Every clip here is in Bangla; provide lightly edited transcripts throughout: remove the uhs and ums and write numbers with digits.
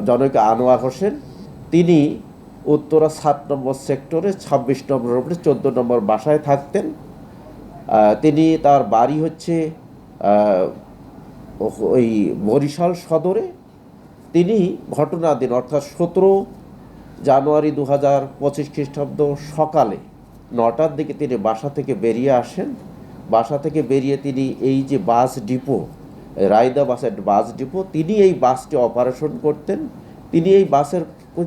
জনৈক আনোয়ার হোসেন, তিনি উত্তরা 7 নম্বর সেক্টরে 26 নম্বর রোডে 14 নম্বর বাসায় থাকতেন। তিনি তার বাড়ি হচ্ছে ওই বরিশাল সদরে। তিনি ঘটনার দিন অর্থাৎ 17 জানুয়ারি 2025 খ্রিস্টাব্দ সকালে 9টার দিকে তিনি বাসা থেকে বেরিয়ে আসেন। বাসা থেকে বেরিয়ে তিনি এই যে বাস ডিপো, রায়দা বাসের বাস ডিপো, তিনি এই বাসটি অপারেশন করতেন। তিনি এই বাসের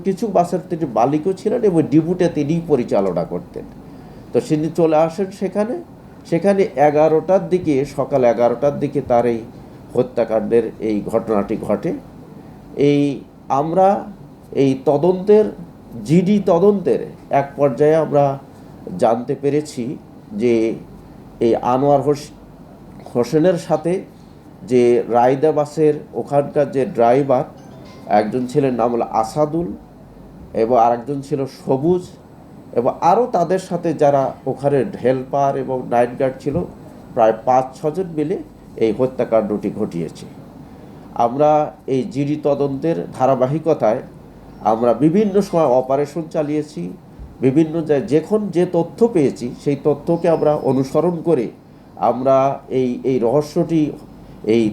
কিছু বাসের তিনি মালিকও ছিলেন এবং ডিপোতে তিনিই পরিচালনা করতেন। তো তিনি চলে আসেন সেখানে 11টার দিকে, সকাল 11টার দিকে তার এই হত্যাকাণ্ডের এই ঘটনাটি ঘটে। আমরা এই তদন্তের জিডি তদন্তের এক পর্যায়ে আমরা জানতে পেরেছি যে এই আনোয়ার হোসেনের সাথে যে রায়দা বাসের ওখানকার যে ড্রাইভার, একজন ছিলেন নাম হলো আসাদুল এবং আরেকজন ছিল সবুজ, এবং আরও তাদের সাথে যারা ওখানে হেল্পার এবং নাইট গার্ড ছিল, প্রায় 5-6 জন মিলে এই হত্যাকাণ্ডটি ঘটিয়েছে। আমরা এই জিডি তদন্তের ধারাবাহিকতায় আমরা বিভিন্ন সময় অপারেশন চালিয়েছি, বিভিন্ন যখন যে তথ্য পেয়েছি সেই তথ্যকে আমরা অনুসরণ করে আমরা এই রহস্যটি,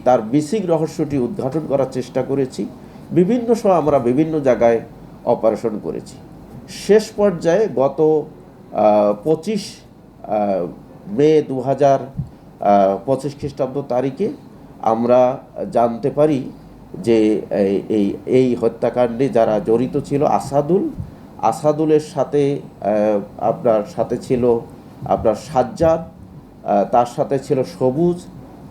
তার মিসিং রহস্যটি উদ্ঘাটন করার চেষ্টা করেছি। বিভিন্ন সময় আমরা বিভিন্ন জায়গায় অপারেশন করেছি। শেষ পর্যায়ে গত 25 মে 2025 খ্রিস্টাব্দ তারিখে আমরা জানতে পারি যে এই হত্যাকাণ্ডে যারা জড়িত ছিল আসাদুলের সাথে ছিল আপনার সাজ্জাদ, তার সাথে ছিল সবুজ,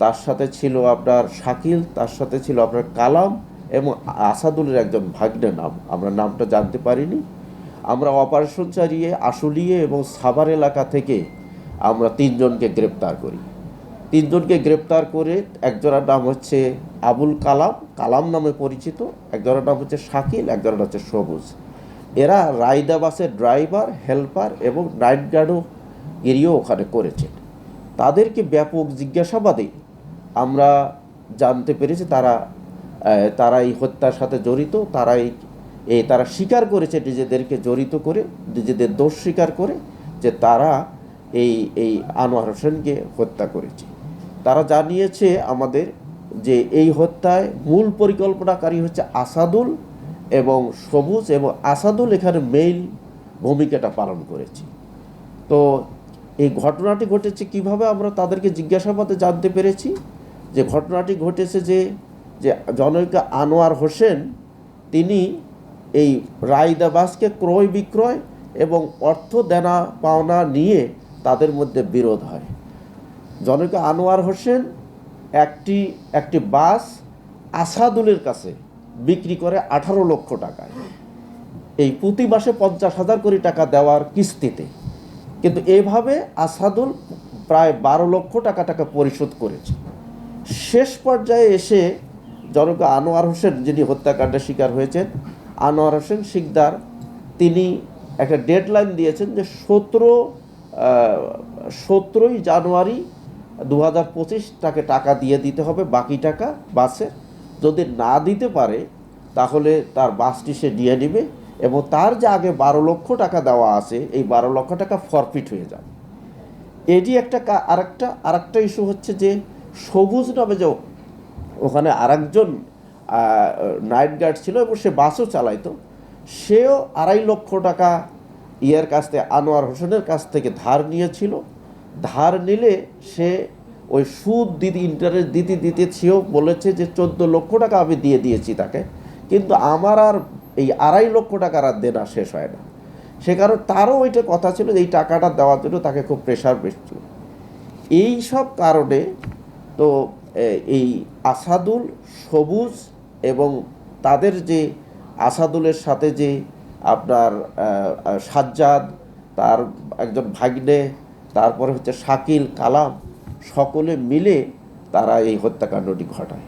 তার সাথে ছিল আপনার শাকিল, তার সাথে ছিল আপনার কালাম, এবং আসাদুলের একজন ভাগ্নের নাম আমরা নামটা জানতে পারিনি। আমরা অপারেশন চালিয়ে আশুলিয়া এবং সাভার এলাকা থেকে আমরা 3 জনকে গ্রেপ্তার করি। 3 জনকে গ্রেপ্তার করে একজনের নাম হচ্ছে আবুল কালাম নামে পরিচিত, একজনের নাম হচ্ছে শাকিল, একজনের হচ্ছে সবুজ। এরা রায়দা বাসের ড্রাইভার, হেল্পার এবং নাইট গার্ডও গিরিও ওখানে করেছেন। তাদেরকে ব্যাপক জিজ্ঞাসাবাদে আমরা জানতে পেরেছি তারা এই হত্যার সাথে জড়িত। তারা স্বীকার করেছে নিজেদেরকে জড়িত করে, নিজেদের দোষ স্বীকার করে যে তারা এই আনোয়ার হোসেনকে হত্যা করেছে। তারা জানিয়েছে আমাদের যে এই হত্যায় মূল পরিকল্পনাকারী হচ্ছে আসাদুল এবং সবুজ, এবং আসাদুল এখানে মেইন ভূমিকাটা পালন করেছে। তো এই ঘটনাটি ঘটেছে কিভাবে আমরা তাদেরকে জিজ্ঞাসাবাদে জানতে পেরেছি যে ঘটনাটি ঘটেছে যে জনৈক আনোয়ার হোসেন তিনি এই রায়দা বাসকে ক্রয় বিক্রয় এবং অর্থ দেনা পাওনা নিয়ে তাদের মধ্যে বিরোধ হয়। জনৈক আনোয়ার হোসেন একটি বাস আসাদুলের কাছে বিক্রি করে 18 লক্ষ টাকায়, এই প্রতি মাসে 50,000 কোটি টাকা দেওয়ার কিস্তিতে। কিন্তু এইভাবে আসাদুল প্রায় 12 লক্ষ টাকা পরিশোধ করেছে। শেষ পর্যায়ে এসে জনৈক আনোয়ার হোসেন, যিনি হত্যাকাণ্ডের শিকার হয়েছেন, আনোয়ার হোসেন শিকদার, তিনি একটা ডেডলাইন দিয়েছেন যে 17ই জানুয়ারি 2025 তাকে টাকা দিয়ে দিতে হবে, বাকি টাকা বাসের। যদি না দিতে পারে তাহলে তার বাসটি সে নিয়ে নেবে এবং তার যে আগে 12 লক্ষ টাকা দেওয়া আছে এই 12 লক্ষ টাকা ফরফিট হয়ে যাবে। এটি আরেকটা ইস্যু হচ্ছে যে সবুজ নামে যে ওখানে আরেকজন নাইট গার্ড ছিল এবং সে বাসও চালাইতো, সেও 2.5 লক্ষ টাকা কাছ থেকে আনোয়ার হোসেনের কাছ থেকে ধার নিয়েছিল। ধার নিলে সে ওই সুদ ইন্টারেস্ট দিতে সেও বলেছে যে 14 লক্ষ টাকা আমি দিয়ে দিয়েছি তাকে, কিন্তু আমার আর এই 2.5 লক্ষ টাকার আর দেনা শেষ হয় না। সে কারণে তারও ওইটা কথা ছিল যে এই টাকাটা দেওয়ার জন্য তাকে খুব প্রেশার বেশছিল। এই সব কারণে তো এই আসাদুল, সবুজ এবং তাদের যে আসাদুলের সাথে যে আপনার সাজ্জাদ, তার একজন ভাগ্নে, তারপরে হচ্ছে শাকিল, কালাম, সকলে মিলে তারা এই হত্যাকাণ্ডটি ঘটায়।